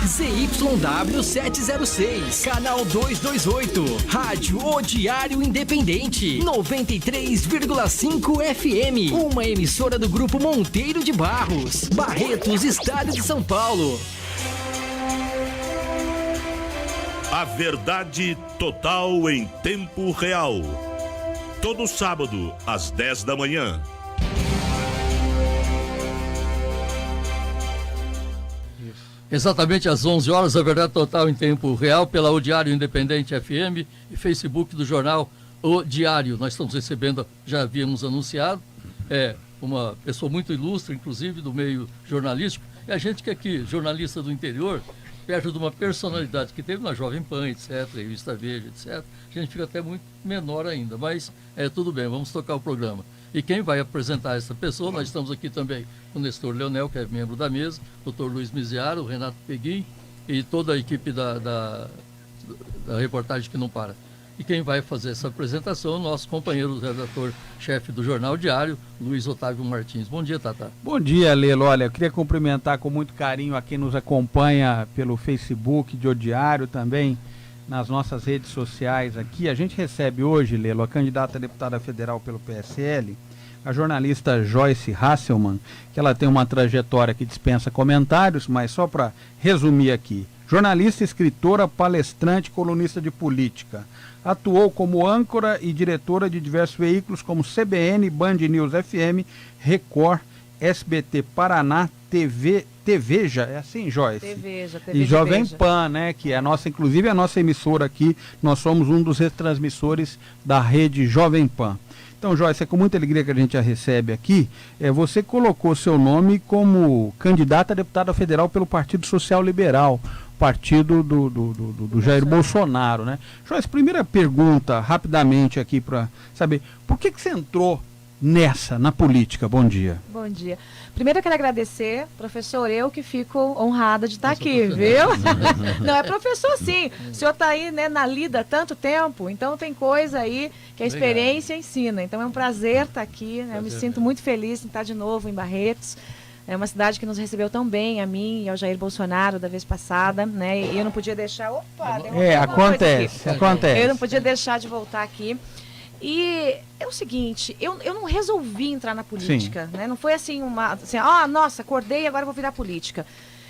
ZYW 706, canal 228, Rádio O Diário Independente, 93,5 FM, uma emissora do Grupo Monteiro de Barros, Barretos, Estado de São Paulo. A verdade total em tempo real. Todo sábado, às 10 da manhã. Exatamente às 11 horas, a verdade total em tempo real, pela O Diário Independente FM e Facebook do jornal O Diário. Nós estamos recebendo, já havíamos anunciado, uma pessoa muito ilustre, inclusive do meio jornalístico. E a gente que aqui, jornalista do interior, perto de uma personalidade que teve na Jovem Pan, etc., Revista Veja, etc., a gente fica até muito menor ainda, mas tudo bem, vamos tocar o programa. E quem vai apresentar essa pessoa, nós estamos aqui também com o Nestor Leonel, que é membro da mesa, o Dr. Luiz Miziaro, o Renato Peguim e toda a equipe da reportagem que não para. E quem vai fazer essa apresentação é o nosso companheiro, redator-chefe do Jornal Diário, Luiz Otávio Martins. Bom dia, Tata. Bom dia, Lelo. Olha, eu queria cumprimentar com muito carinho a quem nos acompanha pelo Facebook de O Diário, também nas nossas redes sociais aqui. A gente recebe hoje, Lelo, a candidata a deputada federal pelo PSL, a jornalista Joyce Hasselmann, que ela tem uma trajetória que dispensa comentários, mas só para resumir aqui. Jornalista, escritora, palestrante, colunista de política. Atuou como âncora e diretora de diversos veículos como CBN, Band News FM, Record, SBT Paraná, TVja, é assim, Joyce? TVja. E Jovem Pan, né, que é a nossa, inclusive a nossa emissora aqui, nós somos um dos retransmissores da rede Jovem Pan. Então, Joyce, é com muita alegria que a gente a recebe aqui. Você colocou seu nome como candidata a deputada federal pelo Partido Social Liberal, partido do Jair Bolsonaro, né? Joyce, primeira pergunta, rapidamente aqui para saber, por que você entrou na política? Bom dia. Bom dia. Primeiro eu quero agradecer, professor, eu que fico honrada de estar aqui, viu? Não, é professor sim. O senhor está aí, né, na lida há tanto tempo, então tem coisa aí que a experiência ensina. Então é um prazer estar aqui, né? Eu me sinto muito feliz em estar de novo em Barretos. É uma cidade que nos recebeu tão bem, a mim e ao Jair Bolsonaro da vez passada, né? E eu não podia deixar... Opa! Acontece. Eu não podia deixar de voltar aqui. E é o seguinte, eu não resolvi entrar na política, né? Não foi assim nossa, acordei e agora vou virar política.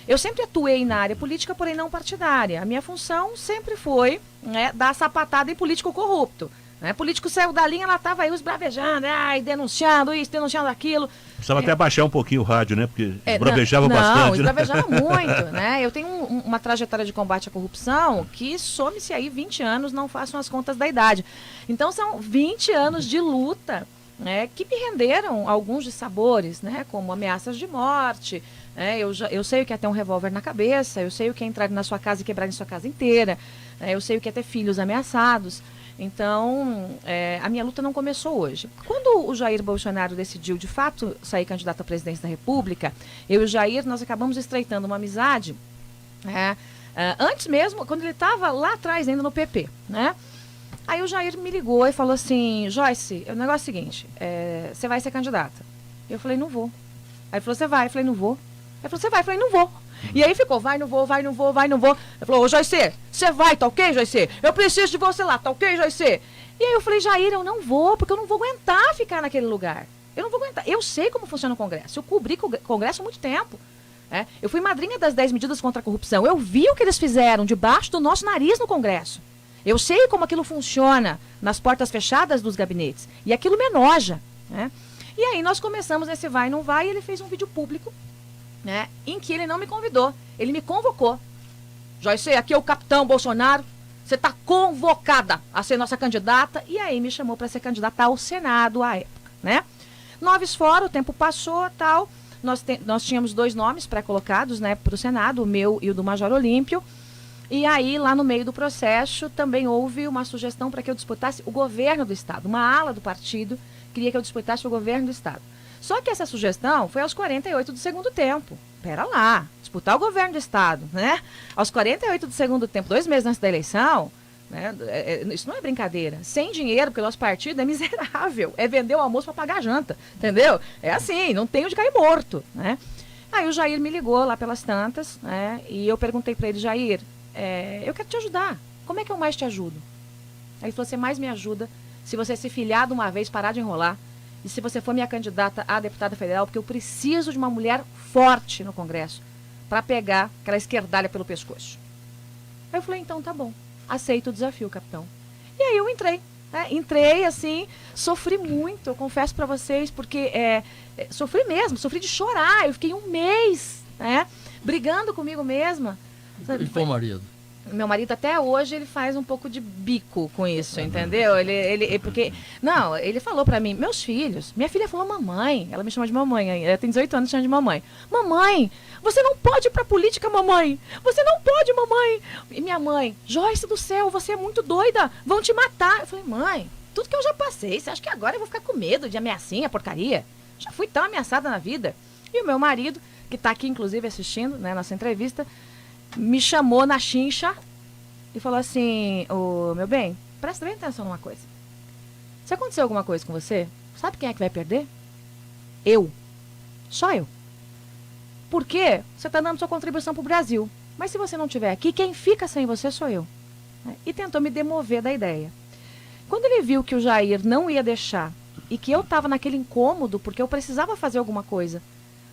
Eu sempre atuei na área política, porém não partidária. A minha função sempre foi, né, dar sapatada em político corrupto. Né? Político saiu da linha, ela estava aí esbravejando, denunciando isso, denunciando aquilo. Precisava até baixar um pouquinho o rádio, né? Porque esbravejava bastante. Não, esbravejava muito, né? Eu tenho uma trajetória de combate à corrupção que some-se aí 20 anos, não façam as contas da idade. Então são 20 anos de luta, né, que me renderam alguns dissabores, né? Como ameaças de morte, né? Eu sei o que é ter um revólver na cabeça, eu sei o que é entrar na sua casa e quebrar em sua casa inteira, né? Eu sei o que é ter filhos ameaçados. Então, a minha luta não começou hoje. Quando o Jair Bolsonaro decidiu, de fato, sair candidato à presidência da República, eu e o Jair, nós acabamos estreitando uma amizade, antes mesmo, quando ele estava lá atrás, ainda no PP, né? Aí o Jair me ligou e falou assim, Joyce, o negócio é o seguinte, você vai ser candidata. Eu falei, não vou. Aí ele falou, você vai? Eu falei, não vou. Aí ele falou, você vai? Eu falei, não vou. E aí ficou, vai, não vou. Ele falou, ô Joyce, você vai, tá ok, Joyce? Eu preciso de você lá, tá ok, Joyce? E aí eu falei, Jair, eu não vou, porque eu não vou aguentar ficar naquele lugar. Eu não vou aguentar. Eu sei como funciona o Congresso. Eu cobri Congresso há muito tempo. Eu fui madrinha das 10 medidas contra a corrupção. Eu vi o que eles fizeram debaixo do nosso nariz no Congresso. Eu sei como aquilo funciona nas portas fechadas dos gabinetes. E aquilo me enoja, né? E aí nós começamos esse vai, não vai, e ele fez um vídeo público, né, em que ele não me convidou, ele me convocou. Joyce, aqui é o capitão Bolsonaro, você está convocada a ser nossa candidata, e aí me chamou para ser candidata ao Senado à época, né? 9 fora, o tempo passou, tal, nós tínhamos 2 nomes pré-colocados, né, para o Senado, o meu e o do Major Olímpio, e aí lá no meio do processo também houve uma sugestão para que eu disputasse o governo do Estado, uma ala do partido queria que eu disputasse o governo do Estado. Só que essa sugestão foi aos 48 do segundo tempo. Pera lá, disputar o governo do Estado, né? Aos 48 do segundo tempo, 2 meses antes da eleição, né? Isso não é brincadeira. Sem dinheiro, porque o nosso partido é miserável. É vender o almoço para pagar a janta, entendeu? É assim, não tem onde cair morto, né? Aí o Jair me ligou lá pelas tantas, né? E eu perguntei para ele, Jair, eu quero te ajudar. Como é que eu mais te ajudo? Aí ele falou, você mais me ajuda se você se filiar de uma vez, parar de enrolar. E se você for minha candidata a deputada federal, porque eu preciso de uma mulher forte no Congresso para pegar aquela esquerdalha pelo pescoço. Aí eu falei, então tá bom, aceito o desafio, capitão. E aí eu entrei. Entrei assim, sofri muito, eu confesso para vocês, porque sofri mesmo, sofri de chorar. Eu fiquei um mês, brigando comigo mesma. E com o marido? Meu marido até hoje ele faz um pouco de bico com isso, entendeu? Porque não, ele falou pra mim, meus filhos, minha filha falou mamãe, ela me chama de mamãe, ela tem 18 anos, chama de mamãe. Mamãe, você não pode ir pra política, mamãe. Você não pode, mamãe. E minha mãe, Joyce do céu, você é muito doida, vão te matar. Eu falei, mãe, tudo que eu já passei, você acha que agora eu vou ficar com medo de ameaçinha, porcaria? Já fui tão ameaçada na vida. E o meu marido, que tá aqui inclusive assistindo, né, nossa entrevista, me chamou na chincha e falou assim, meu bem, presta bem atenção numa coisa. Se acontecer alguma coisa com você, sabe quem é que vai perder? Eu. Só eu. Porque você está dando sua contribuição para o Brasil. Mas se você não estiver aqui, quem fica sem você sou eu. E tentou me demover da ideia. Quando ele viu que o Jair não ia deixar e que eu estava naquele incômodo, porque eu precisava fazer alguma coisa,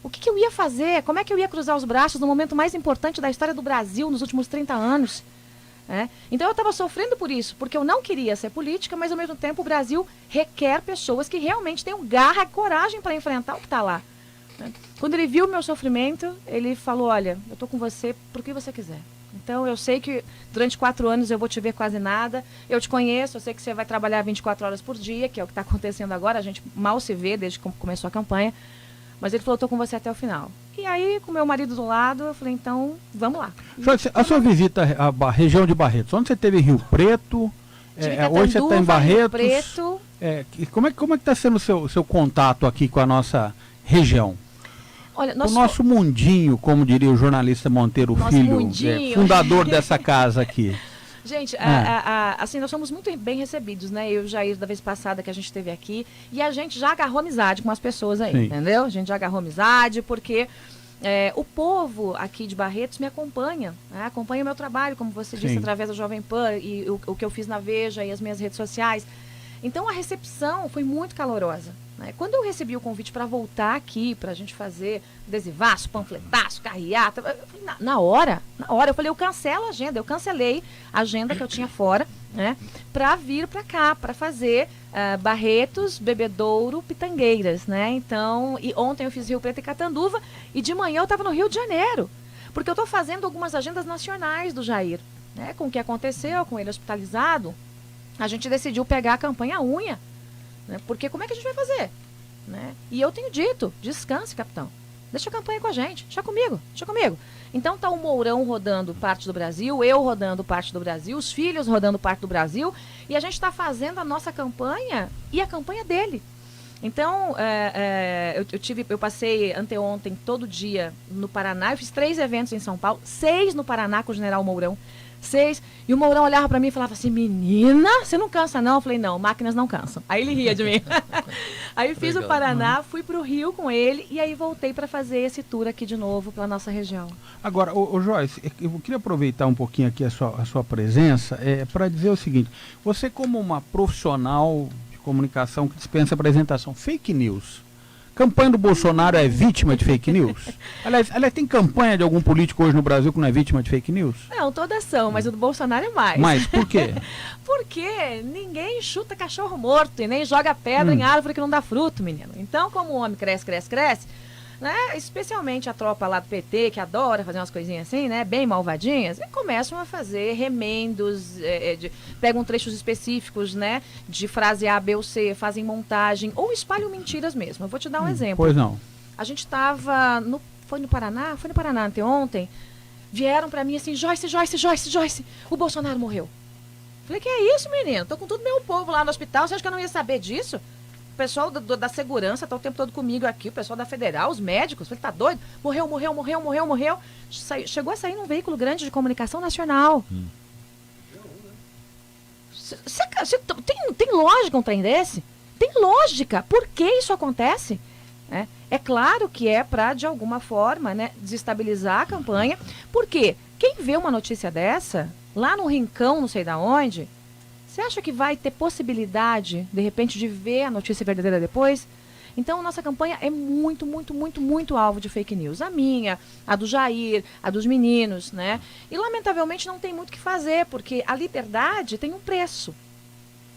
o que eu ia fazer? Como é que eu ia cruzar os braços no momento mais importante da história do Brasil nos últimos 30 anos? Então eu estava sofrendo por isso, porque eu não queria ser política, mas ao mesmo tempo o Brasil requer pessoas que realmente tenham garra e coragem para enfrentar o que está lá. Quando ele viu o meu sofrimento, ele falou, olha, eu estou com você por que você quiser. Então eu sei que durante 4 anos eu vou te ver quase nada, eu te conheço, eu sei que você vai trabalhar 24 horas por dia, que é o que está acontecendo agora, a gente mal se vê desde que começou a campanha. Mas ele falou, estou com você até o final. E aí, com meu marido do lado, eu falei, então, vamos lá. A sua visita à região de Barretos, onde você teve Rio Preto? Hoje você está em Barretos. Rio Preto. Como é que está sendo o seu contato aqui com a nossa região? Olha, o nosso mundinho, como diria o jornalista Monteiro Filho, fundador dessa casa aqui. Gente, assim, nós somos muito bem recebidos, né? Eu e o Jair, da vez passada que a gente esteve aqui, e a gente já agarrou amizade com as pessoas aí, entendeu? A gente já agarrou amizade, porque o povo aqui de Barretos me acompanha, acompanha o meu trabalho, como você disse, através da Jovem Pan, e o que eu fiz na Veja e as minhas redes sociais. Então, a recepção foi muito calorosa. Quando eu recebi o convite para voltar aqui, para a gente fazer adesivaço, panfletaço, carreata, na hora, eu falei, eu cancelo a agenda, eu cancelei a agenda que eu tinha fora, para vir para cá, para fazer Barretos, Bebedouro, Pitangueiras, Então, e ontem eu fiz Rio Preto e Catanduva, e de manhã eu estava no Rio de Janeiro, porque eu estou fazendo algumas agendas nacionais do Jair, com o que aconteceu, com ele hospitalizado, a gente decidiu pegar a campanha unha, porque como é que a gente vai fazer? E eu tenho dito, descanse, capitão. Deixa a campanha com a gente, deixa comigo. Então tá o Mourão rodando parte do Brasil, eu rodando parte do Brasil, os filhos rodando parte do Brasil, e a gente está fazendo a nossa campanha e a campanha dele. Então, eu passei anteontem todo dia no Paraná, eu fiz 3 eventos em São Paulo, 6 no Paraná com o general Mourão. 6, e o Mourão olhava pra mim e falava assim, menina, você não cansa não? Eu falei, não, máquinas não cansam. Aí ele ria de mim. Aí fiz o Paraná, fui pro Rio com ele, e aí voltei para fazer esse tour aqui de novo pela nossa região. Agora, Joyce, eu queria aproveitar um pouquinho aqui a sua presença, para dizer o seguinte, você como uma profissional de comunicação que dispensa apresentação, fake news, campanha do Bolsonaro é vítima de fake news? Aliás, tem campanha de algum político hoje no Brasil que não é vítima de fake news? Não, todas são, mas o do Bolsonaro é mais. Mas por quê? Porque ninguém chuta cachorro morto e nem joga pedra em árvore que não dá fruto, menino. Então, como o homem cresce, especialmente a tropa lá do PT, que adora fazer umas coisinhas assim, bem malvadinhas, e começam a fazer remendos, pegam trechos específicos, de frase A, B ou C, fazem montagem, ou espalham mentiras mesmo. Eu vou te dar um exemplo. Pois não. A gente estava, foi no Paraná anteontem, vieram pra mim assim, Joyce, o Bolsonaro morreu. Falei, que é isso, menino? Tô com todo meu povo lá no hospital, você acha que eu não ia saber disso? O pessoal da segurança tá o tempo todo comigo aqui, o pessoal da federal, os médicos. Falei, tá doido? Morreu. Chegou a sair num veículo grande de comunicação nacional. Tem lógica um trem desse? Tem lógica. Por que isso acontece? É claro que é para, de alguma forma, né, desestabilizar a campanha, porque quem vê uma notícia dessa, lá no rincão, não sei da onde, você acha que vai ter possibilidade, de repente, de ver a notícia verdadeira depois? Então, nossa campanha é muito, muito, muito, muito alvo de fake news. A minha, a do Jair, a dos meninos, né? E, lamentavelmente, não tem muito o que fazer, porque a liberdade tem um preço.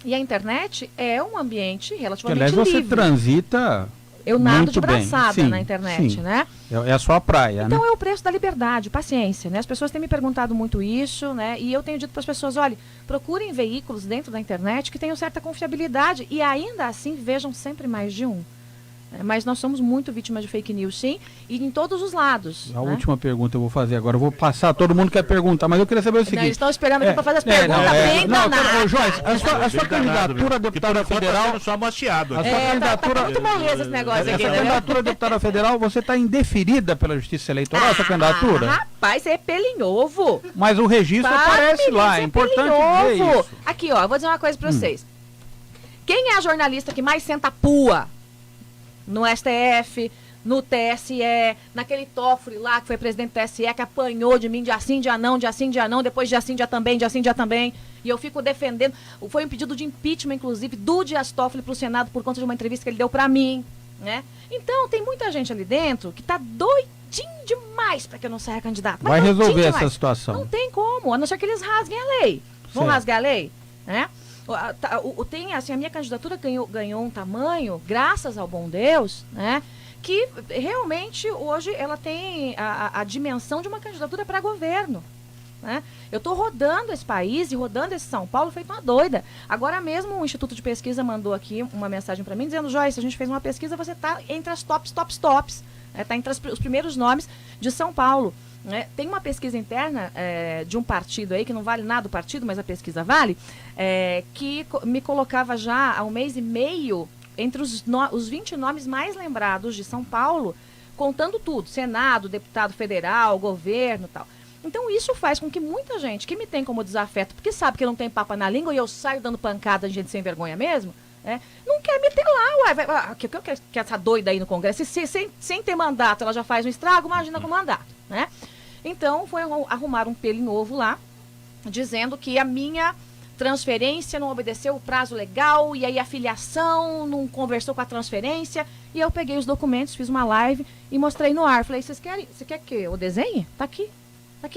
E a internet é um ambiente relativamente livre. Aliás, você transita... Eu nado muito de braçada bem. Sim, na internet, sim. né? É a sua praia, então né? é o preço da liberdade, paciência, né? As pessoas têm me perguntado muito isso, né? E eu tenho dito para as pessoas, olha, procurem veículos dentro da internet que tenham certa confiabilidade e ainda assim vejam sempre mais de um. Mas nós somos muito vítimas de fake news, sim, e em todos os lados. A última pergunta eu vou fazer agora. Eu vou passar, todo mundo quer perguntar, mas eu queria saber o seguinte. Não, eles estão esperando aqui para fazer as perguntas bem danadas. Joyce, a sua candidatura a deputada federal... Só maciado. A sua candidatura... Tá muito moleza esse negócio aqui, Essa né? candidatura a deputada federal, você está indeferida pela Justiça Eleitoral, essa candidatura? Rapaz, você é pelo em ovo. Mas o registro aparece lá, é importante dizer isso. Aqui, ó, eu vou dizer uma coisa para vocês. Quem é a jornalista que mais senta pua no STF, no TSE, naquele Toffoli lá, que foi presidente do TSE, que apanhou de mim de assim, dia não, depois de assim, dia também, e eu fico defendendo. Foi um pedido de impeachment, inclusive, do Dias Toffoli para o Senado por conta de uma entrevista que ele deu para mim, né? Então, tem muita gente ali dentro que tá doidinho demais para que eu não saia candidato. Vai resolver essa situação. Não tem como, a não ser que eles rasguem a lei. Vão rasgar a lei, né? Tem, assim, a minha candidatura ganhou um tamanho, graças ao bom Deus, né? Que realmente hoje ela tem a dimensão de uma candidatura para governo. Né? Eu estou rodando esse país e rodando esse São Paulo feito uma doida. Agora mesmo o Instituto de Pesquisa mandou aqui uma mensagem para mim dizendo: Joyce, a gente fez uma pesquisa, você está entre as tops. Está entre os primeiros nomes de São Paulo. Né? Tem uma pesquisa interna de um partido aí, que não vale nada o partido, mas a pesquisa vale, que me colocava já há um mês e meio entre os 20 nomes mais lembrados de São Paulo, contando tudo, Senado, deputado federal, governo e tal. Então isso faz com que muita gente que me tem como desafeto, porque sabe que eu não tenho papa na língua e eu saio dando pancada em gente sem vergonha mesmo, não quer meter lá, ué, que essa doida aí no Congresso, sem ter mandato, ela já faz um estrago, imagina com mandato, né? Então foi arrumar um pelo novo lá, dizendo que a minha transferência não obedeceu o prazo legal, e aí a filiação não conversou com a transferência, e eu peguei os documentos, fiz uma live e mostrei no ar. Falei, você quer que eu desenhe? Tá aqui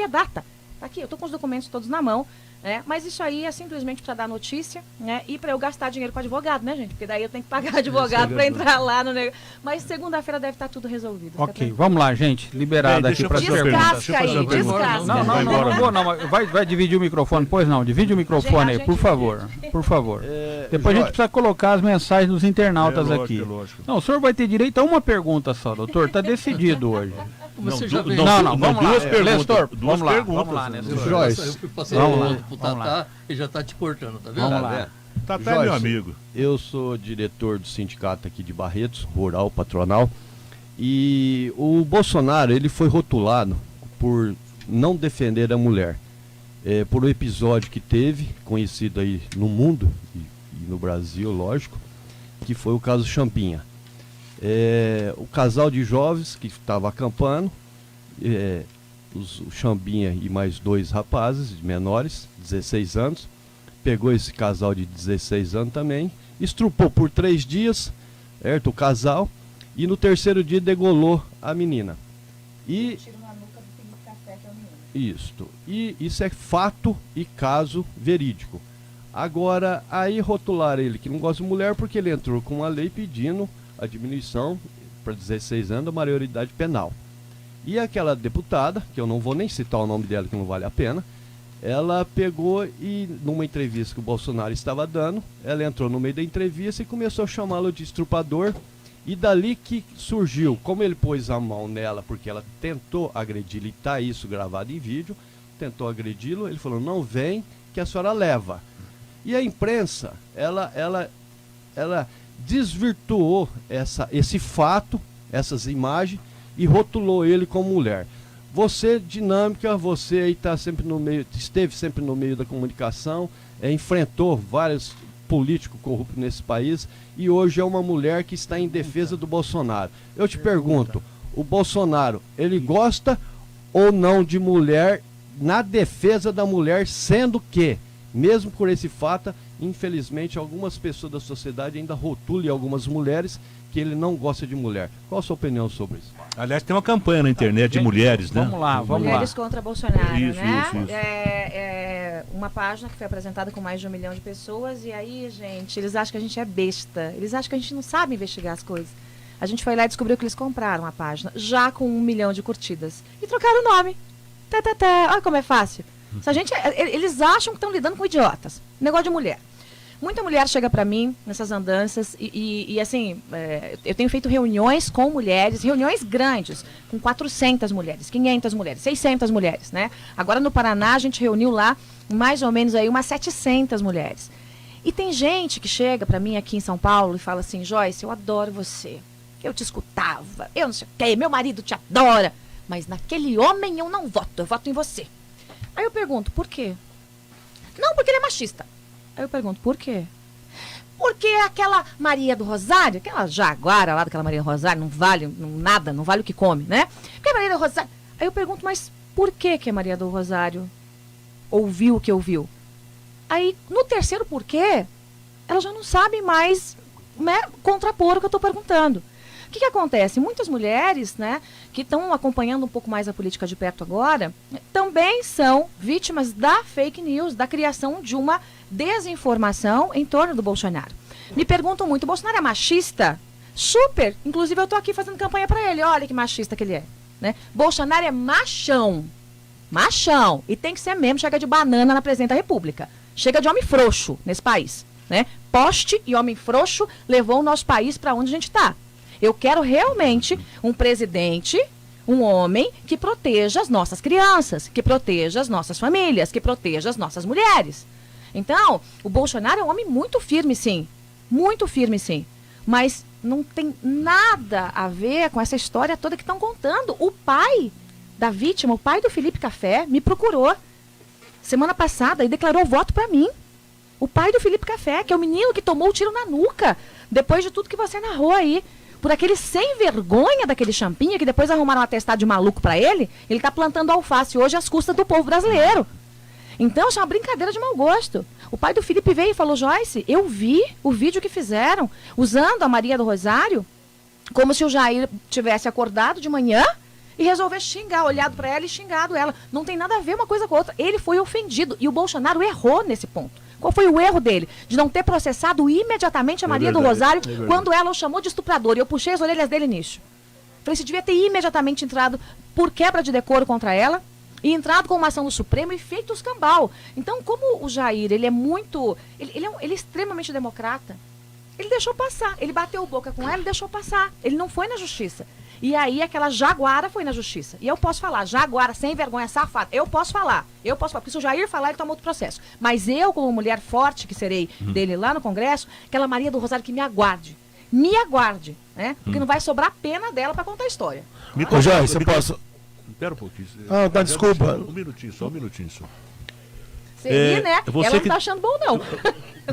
a data, tá aqui, eu tô com os documentos todos na mão, né? Mas isso aí é simplesmente para dar notícia, né? E para eu gastar dinheiro com advogado, né, gente? Porque daí eu tenho que pagar advogado para entrar lá no negócio. Mas segunda-feira deve estar tudo resolvido. Ok, vamos lá, gente, liberado aqui para descasca aí, descasca. Não, vai dividir o microfone, pois não, divide o microfone aí, por favor, por favor. Depois a gente precisa colocar as mensagens dos internautas aqui. Lógico. Não, o senhor vai ter direito a uma pergunta só, doutor, tá decidido hoje. Você já vem. Não, vamos lá. Duas perguntas. Vamos lá, Joyce. Eu fui passar o Tatá e já está te cortando, tá vendo? Vamos lá. Tatá é meu amigo. Eu sou diretor do sindicato aqui de Barretos, rural, patronal, e o Bolsonaro, ele foi rotulado por não defender a mulher, por um episódio que teve, conhecido aí no mundo e no Brasil, lógico, que foi o caso Champinha. O casal de jovens que estava acampando, o Chambinha e mais 2 rapazes menores, 16 anos, pegou esse casal de 16 anos também, estrupou por 3 dias, certo, o casal, e no 3º dia degolou a menina. E isso é fato e caso verídico. Agora, aí rotularam ele que não gosta de mulher porque ele entrou com uma lei pedindo a diminuição para 16 anos da maioridade penal. E aquela deputada, que eu não vou nem citar o nome dela, que não vale a pena, ela pegou e, numa entrevista que o Bolsonaro estava dando, ela entrou no meio da entrevista e começou a chamá-lo de estrupador, e dali que surgiu, como ele pôs a mão nela, porque ela tentou agredi-lo, e está isso gravado em vídeo, tentou agredi-lo, ele falou, não vem, que a senhora leva. E a imprensa, ela desvirtuou esse fato, essas imagens, e rotulou ele como mulher. Você, dinâmica, você aí esteve sempre no meio da comunicação, enfrentou vários político corrupto nesse país, e hoje é uma mulher que está em defesa do Bolsonaro. Eu te pergunto, o Bolsonaro, ele gosta ou não de mulher na defesa da mulher, sendo que, mesmo por esse fato, infelizmente, algumas pessoas da sociedade ainda rotulam algumas mulheres que ele não gosta de mulher. Qual a sua opinião sobre isso? Aliás, tem uma campanha na internet de mulheres, né? Vamos lá. Mulheres contra Bolsonaro, Isso. É uma página que foi apresentada com mais de 1 milhão de pessoas, e aí, gente, eles acham que a gente é besta. Eles acham que a gente não sabe investigar as coisas. A gente foi lá e descobriu que eles compraram a página, já com 1 milhão de curtidas. E trocaram o nome. Olha como é fácil. Eles acham que estão lidando com idiotas. Negócio de mulher. Muita mulher chega para mim nessas andanças e assim, eu tenho feito reuniões com mulheres, reuniões grandes, com 400 mulheres, 500 mulheres, 600 mulheres, né? Agora no Paraná a gente reuniu lá mais ou menos aí umas 700 mulheres. E tem gente que chega para mim aqui em São Paulo e fala assim: Joyce, eu adoro você, eu te escutava, eu não sei o quê, meu marido te adora, mas naquele homem eu não voto, eu voto em você. Aí eu pergunto, por quê? Não, porque ele é machista. Aí eu pergunto, por quê? Porque aquela Maria do Rosário, aquela jaguara lá daquela Maria do Rosário, não vale nada, não vale o que come, né? Porque a Maria do Rosário... Aí eu pergunto, mas por que a Maria do Rosário ouviu o que ouviu? Aí, no terceiro porquê, ela já não sabe mais, né, contrapor o que eu estou perguntando. O que acontece? Muitas mulheres, né, que estão acompanhando um pouco mais a política de perto agora, também são vítimas da fake news, da criação de uma desinformação em torno do Bolsonaro. Me perguntam muito, o Bolsonaro é machista? Super! Inclusive eu estou aqui fazendo campanha para ele, olha que machista que ele é. Né? Bolsonaro é machão. Machão. E tem que ser mesmo, chega de banana na presidente da República. Chega de homem frouxo nesse país. Né? Poste e homem frouxo levou o nosso país para onde a gente está. Eu quero realmente um presidente, um homem que proteja as nossas crianças, que proteja as nossas famílias, que proteja as nossas mulheres. Então, o Bolsonaro é um homem muito firme, sim. Muito firme, sim. Mas não tem nada a ver com essa história toda que estão contando. O pai da vítima, o pai do Felipe Café, me procurou semana passada e declarou voto para mim. O pai do Felipe Café, que é o menino que tomou o tiro na nuca, depois de tudo que você narrou aí. Por aquele sem vergonha daquele Champinha, que depois arrumaram um atestado de maluco para ele tá plantando alface hoje às custas do povo brasileiro. Então, isso é uma brincadeira de mau gosto. O pai do Felipe veio e falou, Joyce, eu vi o vídeo que fizeram, usando a Maria do Rosário, como se o Jair tivesse acordado de manhã e resolver xingar, olhado para ela e xingado ela. Não tem nada a ver uma coisa com a outra. Ele foi ofendido e o Bolsonaro errou nesse ponto. Qual foi o erro dele? De não ter processado imediatamente a Maria do Rosário quando ela o chamou de estuprador. E eu puxei as orelhas dele nisso. Falei, você devia ter imediatamente entrado por quebra de decoro contra ela e entrado com uma ação no Supremo e feito o escambau. Então, como o Jair, ele é muito... Ele é extremamente democrata. Ele deixou passar. Ele bateu boca com ela e deixou passar. Ele não foi na justiça. E aí aquela jaguara foi na justiça. E eu posso falar, jaguara sem vergonha, safada. Eu posso falar. Porque se o Jair falar, ele toma outro processo. Mas eu, como mulher forte que serei dele lá no Congresso, aquela Maria do Rosário que me aguarde. Me aguarde, né? Porque não vai sobrar pena dela para contar a história. Ô, Joyce, você posso... Espera um pouquinho. Ah, tá, desculpa. Um minutinho só. Você ri, né? Ela não tá achando bom, não.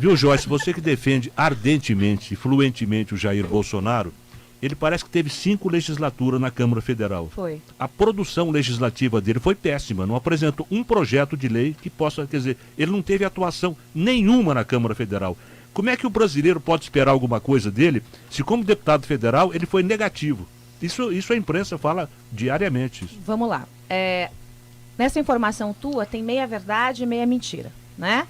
Viu, Joyce, você que defende ardentemente e fluentemente o Jair Bolsonaro, ele parece que teve 5 legislaturas na Câmara Federal. Foi. A produção legislativa dele foi péssima, não apresentou um projeto de lei que possa, quer dizer, ele não teve atuação nenhuma na Câmara Federal. Como é que o brasileiro pode esperar alguma coisa dele se, como deputado federal, ele foi negativo? Isso a imprensa fala diariamente. Vamos lá. Nessa informação tua tem meia verdade e meia mentira, né?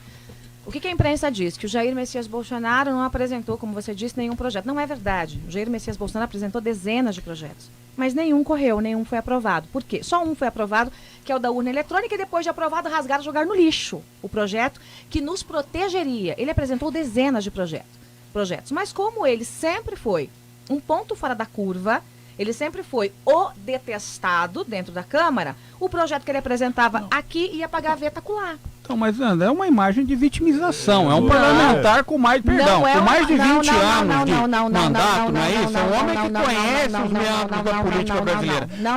O que a imprensa diz? Que o Jair Messias Bolsonaro não apresentou, como você disse, nenhum projeto. Não é verdade. O Jair Messias Bolsonaro apresentou dezenas de projetos. Mas nenhum correu, nenhum foi aprovado. Por quê? Só um foi aprovado, que é o da urna eletrônica, e depois de aprovado, rasgaram e jogaram no lixo o projeto que nos protegeria. Ele apresentou dezenas de projetos. Mas como ele sempre foi um ponto fora da curva, ele sempre foi o detestado dentro da Câmara, o projeto que ele apresentava aqui ia pra gaveta colar. Então, mas André, é uma imagem de vitimização. É um parlamentar com mais, perdão, com mais de 20 anos de mandato, não é isso? É um homem que conhece os meandros da política brasileira. Não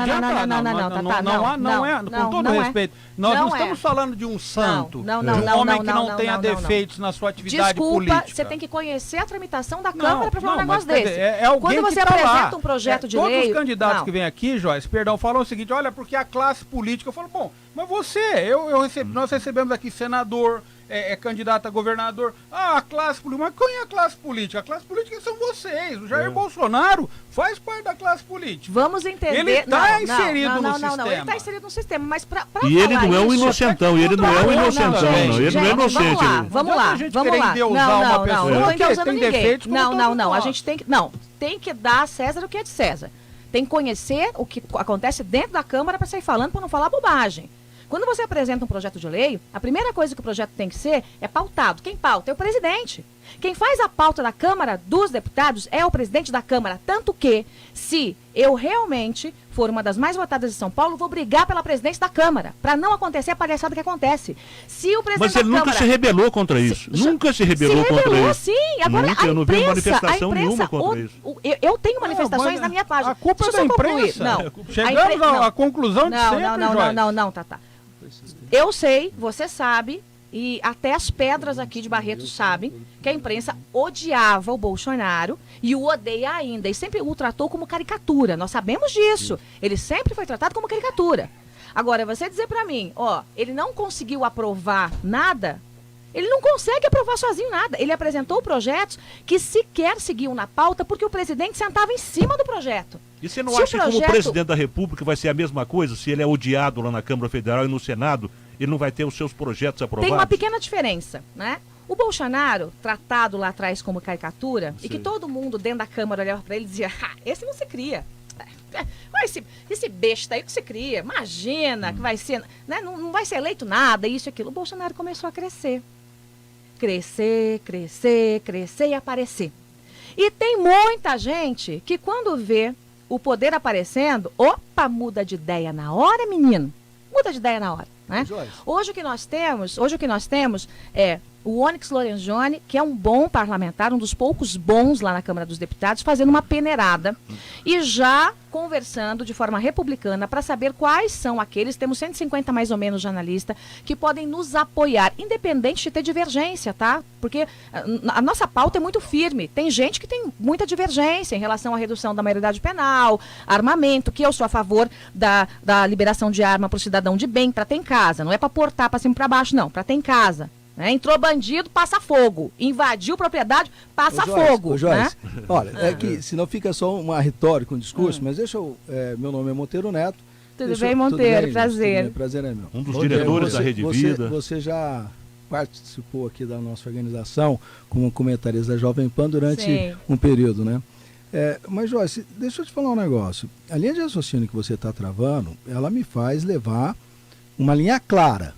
adianta, não é, com todo respeito. Nós não estamos falando de um santo, de um homem que não tenha defeitos na sua atividade política. Desculpa, você tem que conhecer a tramitação da Câmara para falar um negócio desse. Quando você apresenta um projeto de lei... Todos os candidatos que vêm aqui, Joyce, falam o seguinte, olha, porque a classe política... Eu falo, bom, mas nós recebemos aqui senador, candidato a governador. A classe política, mas quem é a classe política? A classe política são vocês. O Jair Bolsonaro faz parte da classe política. Vamos entender. Ele está inserido no sistema. Não, ele está inserido no sistema, mas para e ele não é um inocentão, ele não é um inocentão, não. Ele não é inocente. Vamos lá. Não estou endeusando ninguém. Não, a gente tem que dar a César o que é de César. Tem que conhecer o que acontece dentro da Câmara para sair falando, para não falar bobagem. Quando você apresenta um projeto de lei, a primeira coisa que o projeto tem que ser é pautado. Quem pauta é o presidente. Quem faz a pauta da Câmara dos Deputados é o presidente da Câmara. Tanto que, se eu realmente for uma das mais votadas de São Paulo, vou brigar pela presidência da Câmara, para não acontecer a palhaçada que acontece. Se o presidente Mas ele nunca se rebelou contra isso. Nunca se rebelou contra isso. Sim. Agora, nunca, eu não vi manifestação nenhuma contra isso. Eu tenho manifestações na minha página. A culpa é da imprensa. Chegamos à conclusão de sempre, Não, Tatá. Eu sei, você sabe, e até as pedras aqui de Barretos sabem, que a imprensa odiava o Bolsonaro e o odeia ainda. E sempre o tratou como caricatura. Nós sabemos disso. Ele sempre foi tratado como caricatura. Agora, você dizer pra mim, ele não conseguiu aprovar nada, ele não consegue aprovar sozinho nada. Ele apresentou projetos que sequer seguiam na pauta porque o presidente sentava em cima do projeto. E você não acha que como presidente da República vai ser a mesma coisa? Se ele é odiado lá na Câmara Federal e no Senado, ele não vai ter os seus projetos aprovados? Tem uma pequena diferença, né? O Bolsonaro, tratado lá atrás como caricatura, e que todo mundo dentro da Câmara olhava para ele e dizia, esse não se cria. Esse besta aí que se cria, imagina que vai ser, né? Não vai ser eleito nada, isso e aquilo. O Bolsonaro começou a crescer. Crescer e aparecer. E tem muita gente que quando vê o poder aparecendo, muda de ideia na hora, menino. Muda de ideia na hora, né? Hoje o que nós temos é o Onyx Lorenzoni, que é um bom parlamentar, um dos poucos bons lá na Câmara dos Deputados, fazendo uma peneirada e já conversando de forma republicana para saber quais são aqueles, temos 150 mais ou menos jornalistas, que podem nos apoiar, independente de ter divergência, tá? Porque a nossa pauta é muito firme. Tem gente que tem muita divergência em relação à redução da maioridade penal, armamento, que eu sou a favor da liberação de arma para o cidadão de bem, para ter em casa. Não é para portar para cima e para baixo, não, para ter em casa. Entrou bandido, passa fogo. Invadiu propriedade, passa fogo. Joyce, olha, é que senão fica só uma retórica, um discurso, mas deixa eu... meu nome é Monteiro Neto. Tudo bem, Monteiro? Prazer. Prazer é meu. Um dos diretores da Rede Vida. Você já participou aqui da nossa organização como comentarista da Jovem Pan durante um período, né? Mas, Joyce, deixa eu te falar um negócio. A linha de raciocínio que você está travando, ela me faz levar uma linha clara.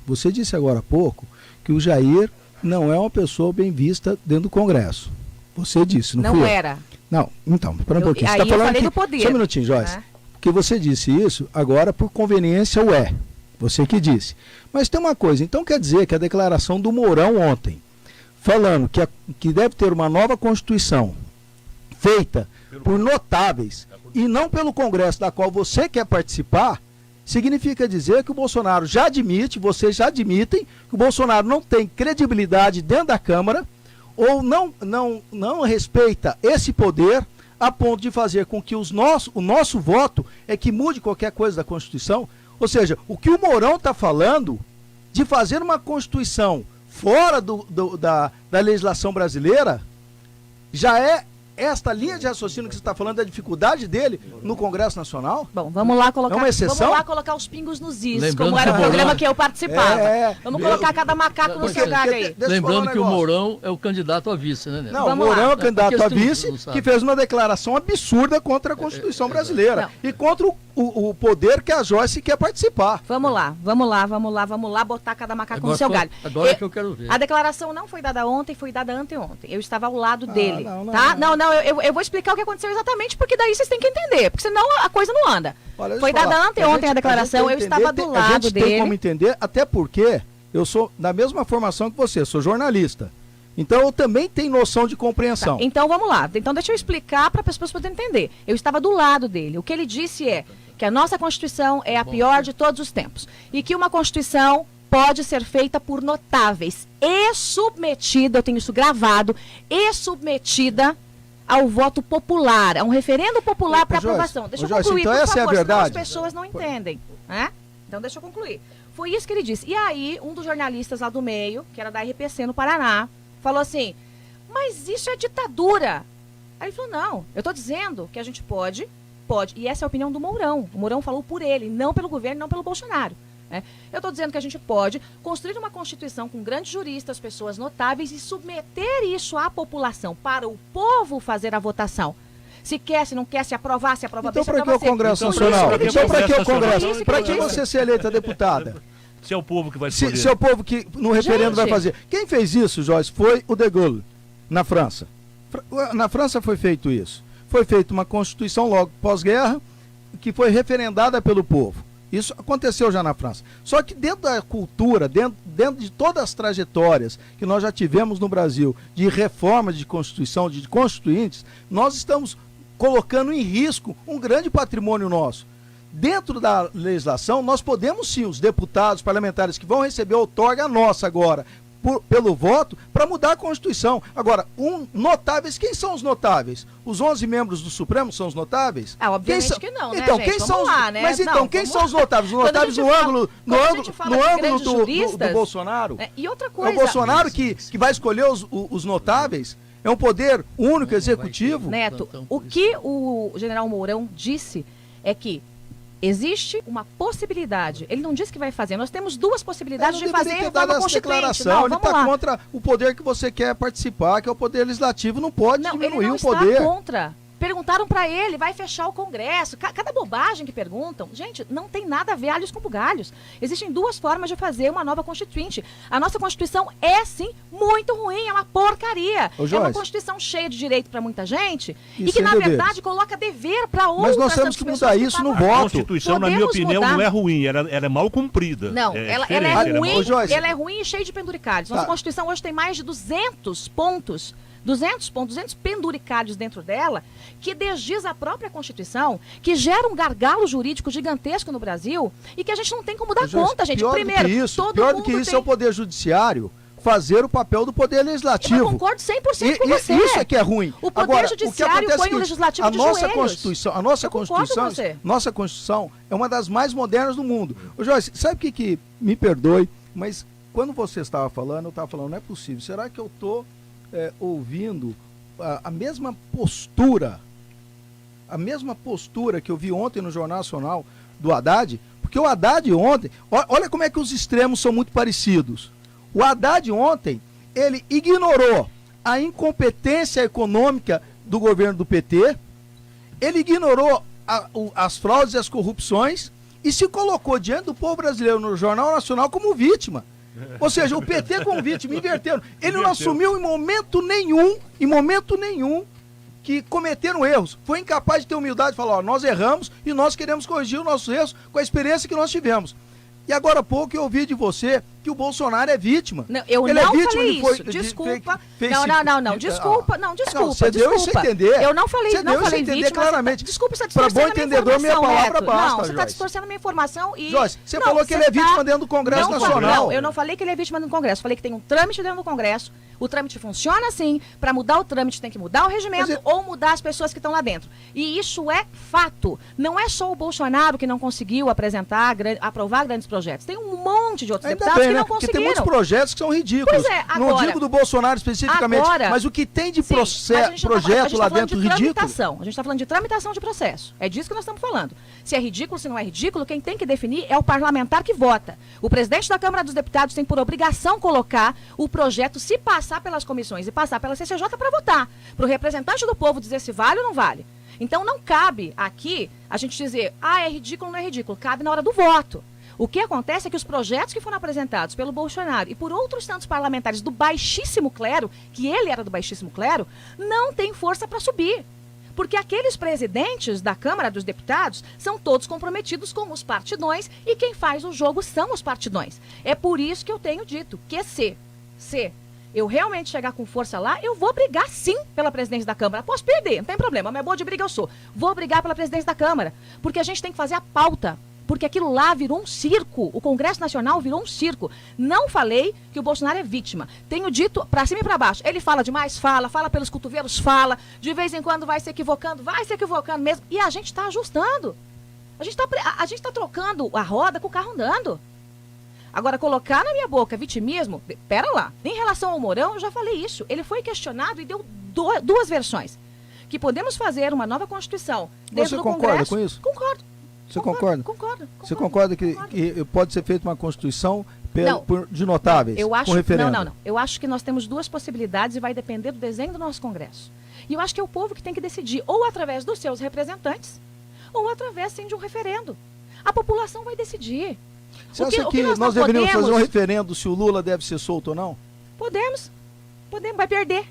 Você disse agora há pouco que o Jair não é uma pessoa bem vista dentro do Congresso. Você disse, não fui eu. Era. Não, então, espera um pouquinho. Aí você tá falando eu falei que... do poder. Só um minutinho, Joyce. Porque você disse isso, agora por conveniência Você que disse. Mas tem uma coisa, então quer dizer que a declaração do Mourão ontem, falando que deve ter uma nova Constituição feita por notáveis e não pelo Congresso da qual você quer participar, significa dizer que o Bolsonaro já admite, vocês já admitem, que o Bolsonaro não tem credibilidade dentro da Câmara ou não respeita esse poder a ponto de fazer com que o nosso voto é que mude qualquer coisa da Constituição. Ou seja, o que o Mourão está falando de fazer uma Constituição fora da legislação brasileira já é esta linha de raciocínio que você está falando, da dificuldade dele no Congresso Nacional? Bom, vamos lá colocar, é uma exceção? Vamos lá colocar os pingos nos is, como era o programa que eu participava. Vamos colocar cada macaco no seu galho aí. Lembrando que o Mourão é o candidato a vice, né, Neto? Não, o Mourão é o candidato a vice que fez uma declaração absurda contra a Constituição brasileira e contra o poder que a Joyce quer participar. Vamos lá, botar cada macaco agora no seu galho. Agora é que eu quero ver. A declaração não foi dada ontem, foi dada anteontem. Eu estava ao lado dele, tá? Não, Não, eu vou explicar o que aconteceu exatamente, porque daí vocês têm que entender, porque senão a coisa não anda. Olha, foi dada anteontem a declaração, eu estava do lado dele. Tem como entender, até porque eu sou da mesma formação que você, sou jornalista. Então eu também tenho noção de compreensão. Tá, então vamos lá. Então deixa eu explicar para as pessoas poderem entender. Eu estava do lado dele. O que ele disse é que a nossa Constituição é a pior de todos os tempos. E que uma Constituição pode ser feita por notáveis e submetida, eu tenho isso gravado, e submetida ao voto popular, a um referendo popular para aprovação. Deixa eu concluir, então por essa favor, é a verdade. senão as pessoas não entendem. Né? Então deixa eu concluir. Foi isso que ele disse. E aí, um dos jornalistas lá do meio, que era da RPC no Paraná, falou assim, mas isso é ditadura. Aí ele falou, não, eu estou dizendo que a gente pode, e essa é a opinião do Mourão. O Mourão falou por ele, não pelo governo, não pelo Bolsonaro. Né? Eu estou dizendo que a gente pode construir uma Constituição com grandes juristas, pessoas notáveis e submeter isso à população, para o povo fazer a votação. Se quer, se não quer, se aprovar, se aprovar. Então para que o Congresso Nacional? Então para que o Congresso? Para que você ser eleita deputada? Se é o povo que vai escolher. Se é o povo que no referendo vai fazer. Quem fez isso, Joyce, foi o De Gaulle, na França. Na França foi feito isso. Foi feita uma Constituição logo pós-guerra, que foi referendada pelo povo. Isso aconteceu já na França. Só que dentro da cultura, dentro de todas as trajetórias que nós já tivemos no Brasil, de reforma de Constituição, de constituintes, nós estamos colocando em risco um grande patrimônio nosso. Dentro da legislação, nós podemos sim, os deputados, parlamentares que vão receber a outorga nossa agora, pelo voto, para mudar a Constituição. Agora, notáveis, quem são os notáveis? Os 11 membros do Supremo são os notáveis? Obviamente que não, né, então, gente? Quem são os... lá, né? Mas então, não, quem são os notáveis? Os notáveis no ângulo do Bolsonaro? E outra coisa... É o Bolsonaro que vai escolher os notáveis? É um poder único, executivo? Neto, o que o general Mourão disse é que existe uma possibilidade. Ele não disse que vai fazer. Nós temos duas possibilidades de fazer reforma constituinte. Não, ele está contra o poder que você quer participar, que é o poder legislativo. Não pode diminuir o poder. Ele não está contra. Perguntaram para ele, vai fechar o Congresso. Cada bobagem que perguntam. Gente, não tem nada a ver alhos com bugalhos. Existem duas formas de fazer uma nova Constituinte. A nossa Constituição é, sim, muito ruim. É uma porcaria. É uma Constituição cheia de direito para muita gente e que, na verdade, coloca dever para outras. Mas nós temos que mudar isso no voto. A Constituição, na minha opinião, não é ruim. Ela é mal cumprida. Não, ela é ruim. Ela é ruim e cheia de penduricalhos. Nossa Constituição hoje tem mais de 200 pontos. 200 penduricalhos dentro dela, que desdiz a própria Constituição, que gera um gargalo jurídico gigantesco no Brasil e que a gente não tem como dar conta, gente. Primeiro, pior do que isso é o Poder Judiciário fazer o papel do Poder Legislativo. Eu concordo 100% com você. Isso é que é ruim. O Poder Judiciário põe o Legislativo de joelhos. A nossa Constituição é uma das mais modernas do mundo. Ô, Joyce, sabe o que me perdoe, mas quando você estava falando, eu estava falando, não é possível. Será que eu estou ouvindo a mesma postura que eu vi ontem no Jornal Nacional do Haddad? Porque o Haddad ontem, olha como é que os extremos são muito parecidos. O Haddad ontem, ele ignorou a incompetência econômica do governo do PT, ele ignorou as fraudes e as corrupções e se colocou diante do povo brasileiro no Jornal Nacional como vítima. Ou seja, o PT como vítima, inverteram. Ele não assumiu em momento nenhum que cometeram erros. Foi incapaz de ter humildade de falar, nós erramos e nós queremos corrigir os nossos erros com a experiência que nós tivemos. E agora há pouco eu ouvi de você que o Bolsonaro é vítima. Não, eu não falei isso. Desculpa. Não. Desculpa. Você deu isso a entender. Eu não falei vítima. Claramente. Desculpa, você está distorcendo a minha informação, minha palavra Neto. basta, Não, você está distorcendo a minha informação e... Joyce, você falou que ele é vítima dentro do Congresso Nacional. Não, eu não falei que ele é vítima dentro do Congresso. Falei que tem um trâmite dentro do Congresso. O trâmite funciona assim. Para mudar o trâmite tem que mudar o regimento ou mudar as pessoas que estão lá dentro. E isso é fato. Não é só o Bolsonaro que não conseguiu aprovar grandes projetos. Tem um monte de outros deputados que não conseguiram. Porque tem muitos projetos que são ridículos. Pois é, agora, não digo do Bolsonaro especificamente, mas o que tem de projeto lá dentro ridículo. A gente está falando de tramitação de processo. É disso que nós estamos falando. Se é ridículo, se não é ridículo, quem tem que definir é o parlamentar que vota. O presidente da Câmara dos Deputados tem por obrigação colocar o projeto, se passar pelas comissões e passar pela CCJ para votar. Para o representante do povo dizer se vale ou não vale. Então não cabe aqui a gente dizer, é ridículo ou não é ridículo. Cabe na hora do voto. O que acontece é que os projetos que foram apresentados pelo Bolsonaro e por outros tantos parlamentares do baixíssimo clero, que ele era do baixíssimo clero, não têm força para subir. Porque aqueles presidentes da Câmara dos Deputados são todos comprometidos com os partidões e quem faz o jogo são os partidões. É por isso que eu tenho dito que se eu realmente chegar com força lá, eu vou brigar sim pela presidência da Câmara. Posso perder, não tem problema, mas boa de briga eu sou. Vou brigar pela presidência da Câmara, porque a gente tem que fazer a pauta. Porque aquilo lá virou um circo. O Congresso Nacional virou um circo. Não falei que o Bolsonaro é vítima. Tenho dito pra cima e pra baixo. Ele fala demais? Fala pelos cotovelos? Fala. De vez em quando vai se equivocando mesmo. E a gente tá ajustando. A gente tá trocando a roda com o carro andando. Agora, colocar na minha boca vitimismo, pera lá. Em relação ao Mourão, eu já falei isso. Ele foi questionado e deu duas versões. Que podemos fazer uma nova Constituição dentro do Congresso. Você concorda com isso? Concordo. Você concorda? Concordo. Você concorda que pode ser feita uma Constituição de notáveis, eu acho, com referendo? Não. Eu acho que nós temos duas possibilidades e vai depender do desenho do nosso Congresso. E eu acho que é o povo que tem que decidir, ou através dos seus representantes, ou através, sim, de um referendo. A população vai decidir. Você acha que nós deveríamos fazer um referendo se o Lula deve ser solto ou não? Podemos, vai perder.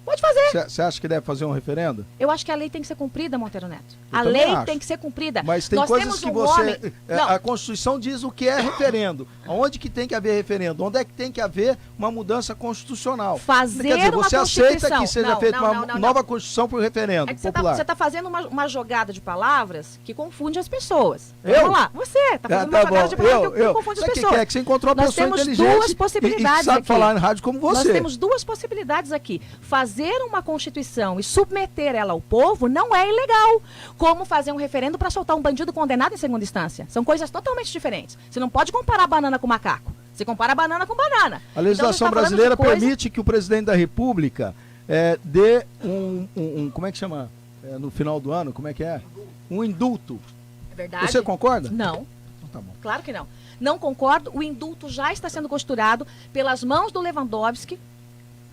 Pode fazer. Você acha que deve fazer um referendo? Eu acho que a lei tem que ser cumprida, Monteiro Neto. A lei tem que ser cumprida. Mas tem coisas que a Constituição diz o que é referendo. Onde que tem que haver referendo? Onde é que tem que haver uma mudança constitucional? Quer dizer, você aceita que seja feita uma nova Constituição por referendo popular? Você está fazendo uma jogada de palavras que confunde as pessoas. Vamos lá. Você está fazendo uma jogada de palavras que confunde as pessoas. Que você encontrou uma pessoa inteligente duas possibilidades e sabe aqui. falar em rádio como você. Nós temos duas possibilidades aqui. Fazer uma Constituição e submeter ela ao povo não é ilegal. Como fazer um referendo para soltar um bandido condenado em segunda instância. São coisas totalmente diferentes. Você não pode comparar banana com macaco. Você compara banana com banana. A legislação brasileira permite que o presidente da República dê como é que chama? No final do ano, como é que é? Um indulto. É verdade? Você concorda? Não. Então tá bom. Claro que não. Não concordo. O indulto já está sendo costurado pelas mãos do Lewandowski.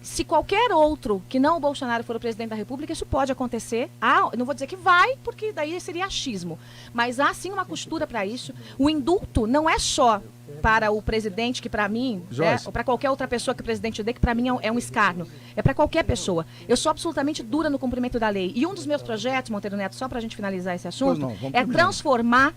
Se qualquer outro que não o Bolsonaro for o presidente da República, isso pode acontecer. Não vou dizer que vai, porque daí seria achismo. Mas há sim uma costura para isso. O indulto não é só para o presidente, que para mim, ou para qualquer outra pessoa que o presidente dê, que para mim é um escárnio. É para qualquer pessoa. Eu sou absolutamente dura no cumprimento da lei. E um dos meus projetos, Monteiro Neto, só para a gente finalizar esse assunto, é transformar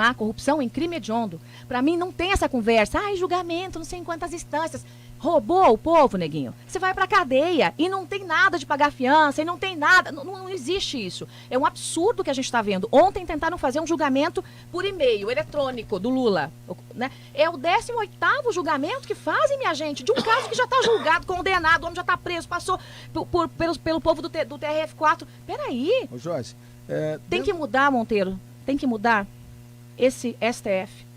a corrupção em crime hediondo. Para mim não tem essa conversa. Julgamento, não sei em quantas instâncias. Roubou o povo, neguinho. Você vai pra cadeia e não tem nada de pagar fiança e não tem nada. Não existe isso. É um absurdo que a gente está vendo. Ontem tentaram fazer um julgamento por e-mail eletrônico do Lula. Né? É o 18º julgamento que fazem, minha gente, de um caso que já está julgado, condenado, o homem já está preso, passou pelo povo do TRF4. Peraí. Ô, Joyce, tem que mudar, Monteiro. Tem que mudar esse STF.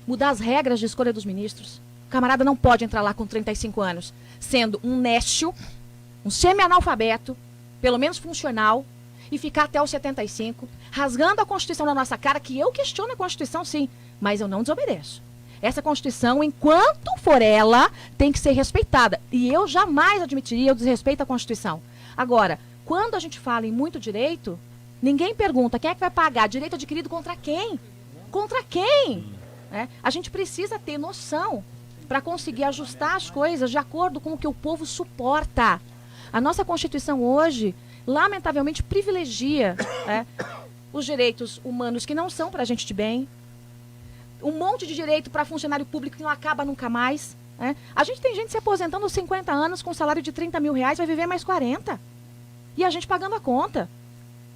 Mudar as regras de escolha dos ministros. O camarada não pode entrar lá com 35 anos, sendo um nécio, um semi-analfabeto, pelo menos funcional, e ficar até os 75, rasgando a Constituição na nossa cara, que eu questiono a Constituição sim, mas eu não desobedeço. Essa Constituição, enquanto for ela, tem que ser respeitada. E eu jamais admitiria o desrespeito à Constituição. Agora, quando a gente fala em muito direito, ninguém pergunta quem é que vai pagar direito adquirido contra quem? Contra quem? A gente precisa ter noção para conseguir ajustar as coisas de acordo com o que o povo suporta. A nossa Constituição hoje, lamentavelmente, privilegia os direitos humanos que não são para a gente de bem, um monte de direito para funcionário público que não acaba nunca mais. A gente tem gente se aposentando aos 50 anos com um salário de 30 mil reais, vai viver mais 40. E a gente pagando a conta.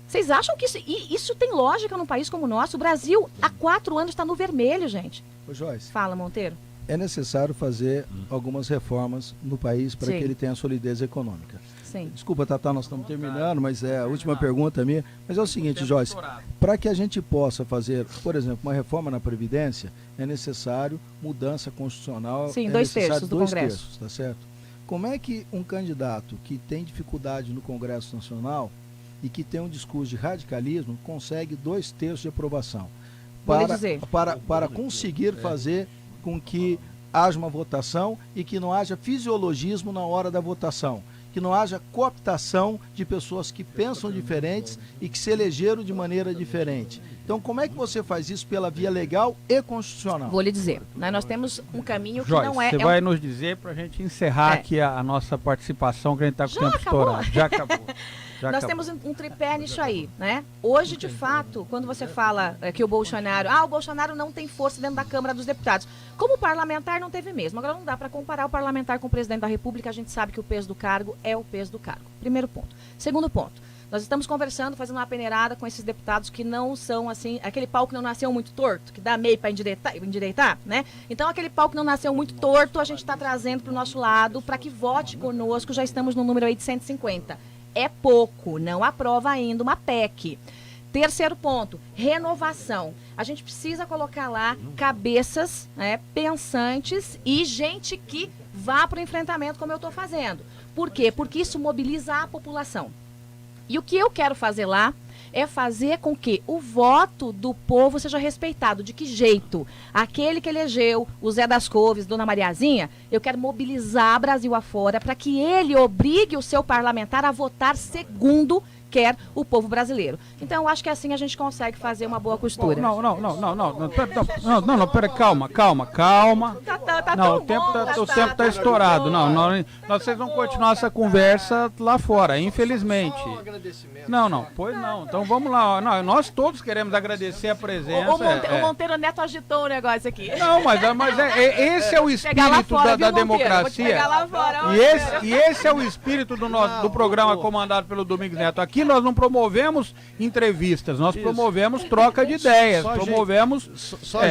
Vocês acham que isso tem lógica num país como o nosso? O Brasil, há 4 anos, está no vermelho, gente. Ô, Joyce. Fala, Monteiro. É necessário fazer algumas reformas no país para que ele tenha solidez econômica. Sim. Desculpa, Tatá, nós estamos terminando, mas é a última pergunta minha. Mas é o seguinte, Joyce, para que a gente possa fazer, por exemplo, uma reforma na Previdência, é necessário mudança constitucional. Sim, 2/3 do Congresso. Tá certo? Como é que um candidato que tem dificuldade no Congresso Nacional e que tem um discurso de radicalismo consegue 2/3 de aprovação para conseguir fazer com que haja uma votação e que não haja fisiologismo na hora da votação que não haja cooptação de pessoas que pensam diferentes e que se elegeram de maneira diferente. Então, como é que você faz isso pela via legal e constitucional? Vou lhe dizer, né, nós temos um caminho que Joyce, não é... você vai nos dizer para a gente encerrar aqui a nossa participação, que a gente está com o tempo estourado. Já acabou. Nós temos um tripé nisso aí, né? Hoje, de fato, quando você fala que o Bolsonaro não tem força dentro da Câmara dos Deputados. Como parlamentar não teve mesmo. Agora não dá para comparar o parlamentar com o presidente da República, a gente sabe que o peso do cargo é o peso do cargo. Primeiro ponto. Segundo ponto, nós estamos conversando, fazendo uma peneirada com esses deputados que não são, assim, aquele pau que não nasceu muito torto, que dá meio para endireitar, né? Então, aquele pau que não nasceu muito torto, a gente está trazendo para o nosso lado para que vote conosco, já estamos no número aí de 150. É pouco, não aprova ainda uma PEC. Terceiro ponto, renovação. A gente precisa colocar lá cabeças, né, pensantes e gente que vá para o enfrentamento como eu estou fazendo. Por quê? Porque isso mobiliza a população. E o que eu quero fazer lá é fazer com que o voto do povo seja respeitado. De que jeito? Aquele que elegeu o Zé das Couves, Dona Mariazinha, eu quero mobilizar Brasil afora para que ele obrigue o seu parlamentar a votar segundo quer o povo brasileiro. Então, eu acho que assim a gente consegue fazer uma boa costura. Não, pera, calma. Tá Não, o tão tempo tá estourado. Vocês vão continuar essa conversa lá fora, infelizmente. Pois não. Então vamos lá. Não, nós todos queremos agradecer a presença. O Monteiro Neto agitou o negócio aqui. Não, mas esse é o espírito da democracia. E esse é o espírito do programa comandado pelo Domingos Neto. Aqui nós não promovemos entrevistas, nós promovemos troca de ideias,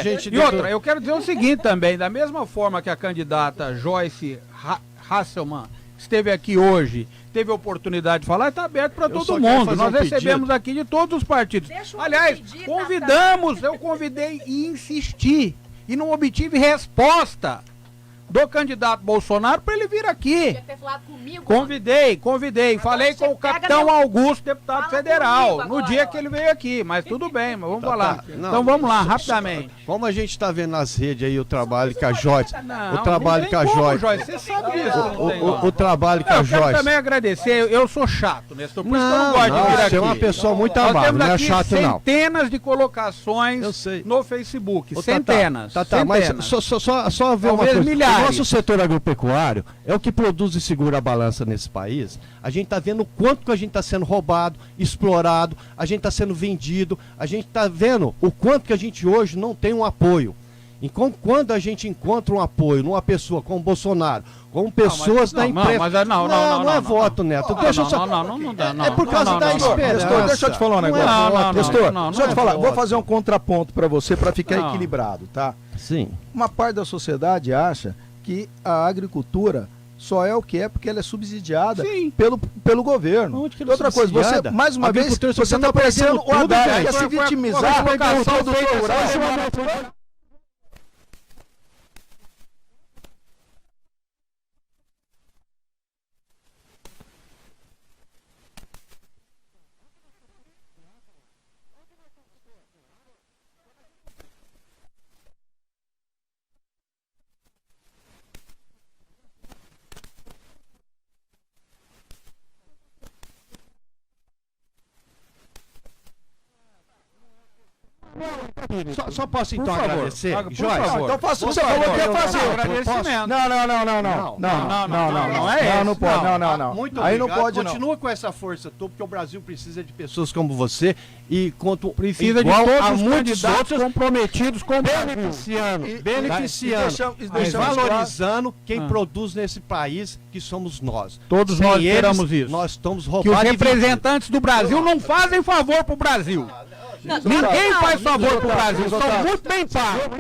gente. E outra, eu quero dizer o seguinte também, da mesma forma que a candidata Joyce Hasselmann esteve aqui hoje, teve a oportunidade de falar, está aberto para todo mundo. Nós recebemos aqui de todos os partidos. Aliás, eu convidei e insisti, e não obtive resposta do candidato Bolsonaro para ele vir aqui. Ter falado comigo, convidei. Falei com o capitão Augusto, deputado federal, no dia que ele veio aqui. Mas tudo bem, mas vamos falar. Então vamos lá, rapidamente. Como a gente está vendo nas redes aí o trabalho que a Joyce. O trabalho que a Joyce. Você sabe disso. O trabalho que a Joyce. Eu quero também agradecer. Eu sou chato, Nestor. Por isso que eu não gosto de vir aqui. Você é uma pessoa muito amável, não é chato, não. Centenas de colocações no Facebook. Centenas. Mas só ver uma coisa. Milhares. O nosso setor agropecuário é o que produz e segura a balança nesse país. A gente está vendo o quanto que a gente está sendo roubado, explorado, a gente está sendo vendido, a gente está vendo o quanto que a gente hoje não tem um apoio. Então, quando a gente encontra um apoio numa pessoa como Bolsonaro, como pessoas da imprensa... Não é voto, Neto. Deixa eu só... Não. É por causa da esperança. Deixa eu te falar um negócio. Deixa eu te falar. Vou fazer um contraponto para você, para ficar equilibrado, tá? Sim. Uma parte da sociedade acha que a agricultura só é o que é porque ela é subsidiada pelo governo. Outra coisa, você, mais uma vez, você está parecendo o Haddad, quer se vitimizar. Só posso então agradecer? Joyce, então faça o que você falou que ia fazer. Agradecimento. Não pode. Muito aí obrigado. Não pode, Continua com essa força toda, porque o Brasil precisa de pessoas como você e precisa de todos os candidatos comprometidos com o beneficiando, valorizando quem produz nesse país, que somos nós. Todos nós esperamos isso. Nós estamos roubando. Que os representantes do Brasil não fazem favor pro Brasil. Ninguém faz favor pro Brasil, são muito bem pagos.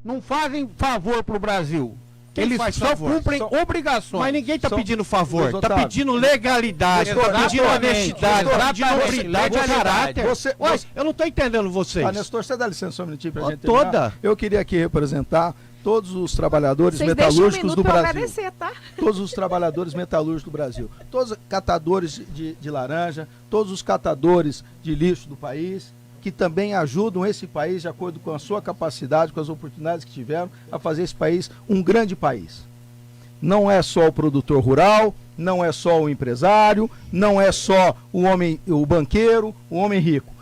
Não fazem favor pro Brasil. Eles só cumprem obrigações. Mas ninguém está pedindo favor, está pedindo legalidade, está pedindo honestidade, está pedindo honestidade e caráter. Eu não estou entendendo vocês. Nestor, você dá licença um minutinho para a gente terminar? Toda. Eu queria aqui representar todos os trabalhadores metalúrgicos do Brasil. Agradecer, tá? Todos os trabalhadores metalúrgicos do Brasil. Todos os catadores de laranja, todos os catadores de lixo do país, que também ajudam esse país, de acordo com a sua capacidade, com as oportunidades que tiveram, a fazer esse país um grande país. Não é só o produtor rural, não é só o empresário, não é só o banqueiro, o homem rico.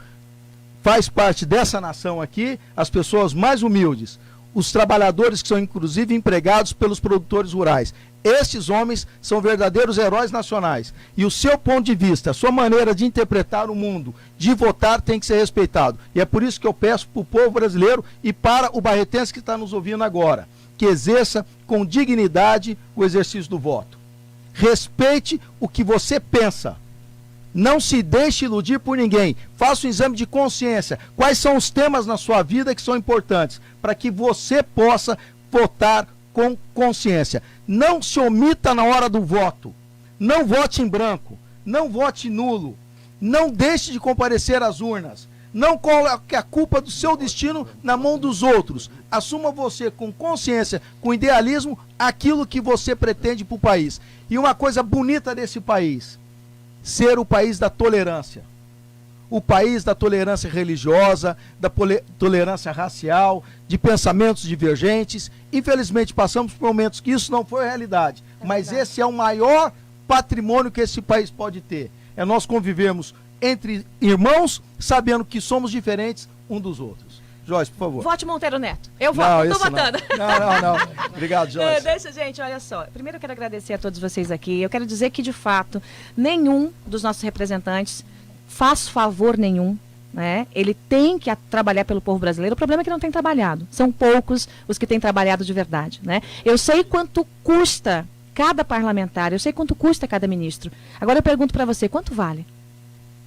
Faz parte dessa nação aqui as pessoas mais humildes, os trabalhadores que são inclusive empregados pelos produtores rurais. Estes homens são verdadeiros heróis nacionais. E o seu ponto de vista, a sua maneira de interpretar o mundo, de votar, tem que ser respeitado. E é por isso que eu peço para o povo brasileiro e para o barretense que está nos ouvindo agora, que exerça com dignidade o exercício do voto. Respeite o que você pensa. Não se deixe iludir por ninguém. Faça um exame de consciência. Quais são os temas na sua vida que são importantes para que você possa votar com consciência. Não se omita na hora do voto. Não vote em branco. Não vote nulo. Não deixe de comparecer às urnas. Não coloque a culpa do seu destino na mão dos outros. Assuma você com consciência, com idealismo, aquilo que você pretende para o país. E uma coisa bonita desse país, ser o país da tolerância. O país da tolerância religiosa, da tolerância racial, de pensamentos divergentes. Infelizmente passamos por momentos que isso não foi realidade. Mas esse é o maior patrimônio que esse país pode ter. É nós convivermos entre irmãos, sabendo que somos diferentes um dos outros. Joyce, por favor. Vote Monteiro Neto. Eu voto, estou votando. Não. Obrigado, Joyce. Deixa, gente, olha só. Primeiro eu quero agradecer a todos vocês aqui. Eu quero dizer que, de fato, nenhum dos nossos representantes faz favor nenhum, né? Ele tem que trabalhar pelo povo brasileiro. O problema é que não tem trabalhado. São poucos os que têm trabalhado de verdade, né? Eu sei quanto custa cada parlamentar, eu sei quanto custa cada ministro. Agora eu pergunto para você, quanto vale?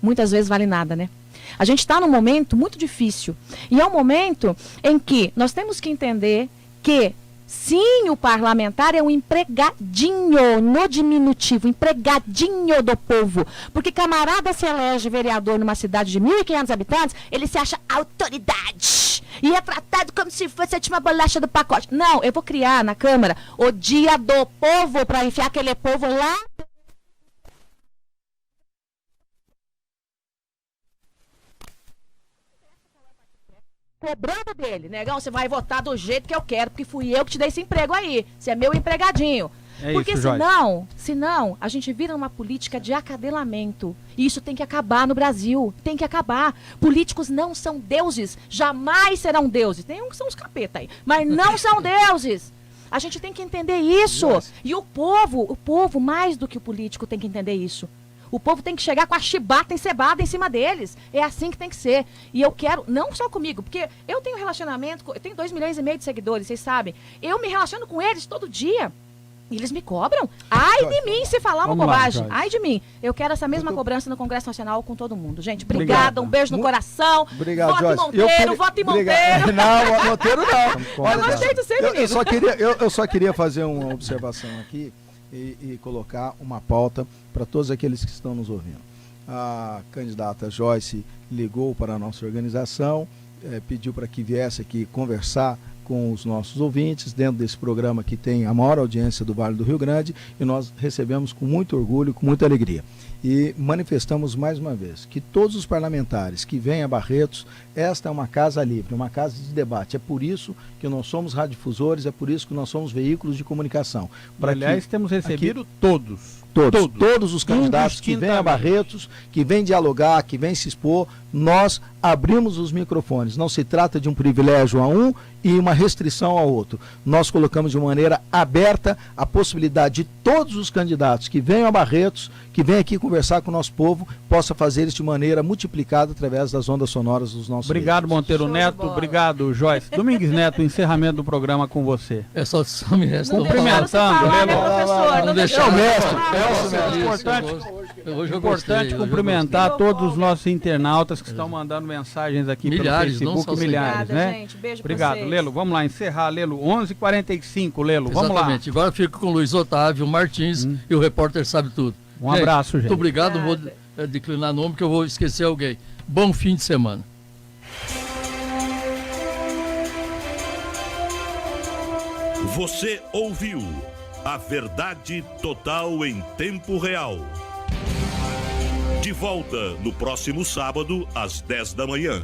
Muitas vezes vale nada, né? A gente está num momento muito difícil. E é um momento em que nós temos que entender que, sim, o parlamentar é um empregadinho, no diminutivo, empregadinho do povo. Porque camarada se elege vereador numa cidade de 1.500 habitantes, ele se acha autoridade. E é tratado como se fosse a última bolacha do pacote. Não, eu vou criar na Câmara o dia do povo para enfiar aquele povo lá. Cobrando dele, negão, você vai votar do jeito que eu quero, porque fui eu que te dei esse emprego aí. Você é meu empregadinho. Porque isso, senão, a gente vira uma política de acadelamento. E isso tem que acabar no Brasil. Tem que acabar. Políticos não são deuses. Jamais serão deuses. Tem uns que são os capeta aí. Mas não são deuses. A gente tem que entender isso. Yes. E o povo, mais do que o político, tem que entender isso. O povo tem que chegar com a chibata encebada em cima deles. É assim que tem que ser. E eu quero, não só comigo, porque eu tenho relacionamento, eu tenho 2,5 milhões de seguidores, vocês sabem. Eu me relaciono com eles todo dia. E eles me cobram. Ai de mim se falar uma bobagem. Ai de mim. Eu quero essa mesma cobrança no Congresso Nacional com todo mundo. Gente, obrigada. Um beijo no coração. Obrigado, vote Joyce. Monteiro, vote Monteiro. Não, Monteiro não. Olha, eu gostei de ser, menino. Eu só queria fazer uma observação aqui e colocar uma pauta para todos aqueles que estão nos ouvindo. A candidata Joyce ligou para a nossa organização, pediu para que viesse aqui conversar com os nossos ouvintes, dentro desse programa que tem a maior audiência do Vale do Rio Grande, e nós recebemos com muito orgulho, com muita alegria. E manifestamos mais uma vez que todos os parlamentares que vêm a Barretos, esta é uma casa livre, uma casa de debate. É por isso que nós somos radiodifusores, é por isso que nós somos veículos de comunicação. Aliás, temos recebido todos os candidatos que vêm a Barretos, que vêm dialogar, que vêm se expor, nós abrimos os microfones. Não se trata de um privilégio a um e uma restrição ao outro. Nós colocamos de maneira aberta a possibilidade de todos os candidatos que venham a Barretos, que venham aqui conversar com o nosso povo, possa fazer isso de maneira multiplicada através das ondas sonoras dos nossos Obrigado, veículos. Monteiro Neto. Obrigado, Joyce. Domingues Neto, encerramento do programa com você. É só me resta cumprimentando. Não deixar o mestre. É importante cumprimentar todos os nossos internautas que estão mandando mensagens aqui milhares, pelo Facebook, milhares, né? Gente, beijo obrigado, Lelo. Vamos lá, encerrar, Lelo. 11h45, Lelo. Vamos lá. Exatamente. Agora fico com o Luiz Otávio Martins e o repórter sabe tudo. Um abraço, gente. Muito obrigado. Vou declinar nome que eu vou esquecer alguém. Bom fim de semana. Você ouviu a verdade total em tempo real. De volta no próximo sábado, às 10 da manhã.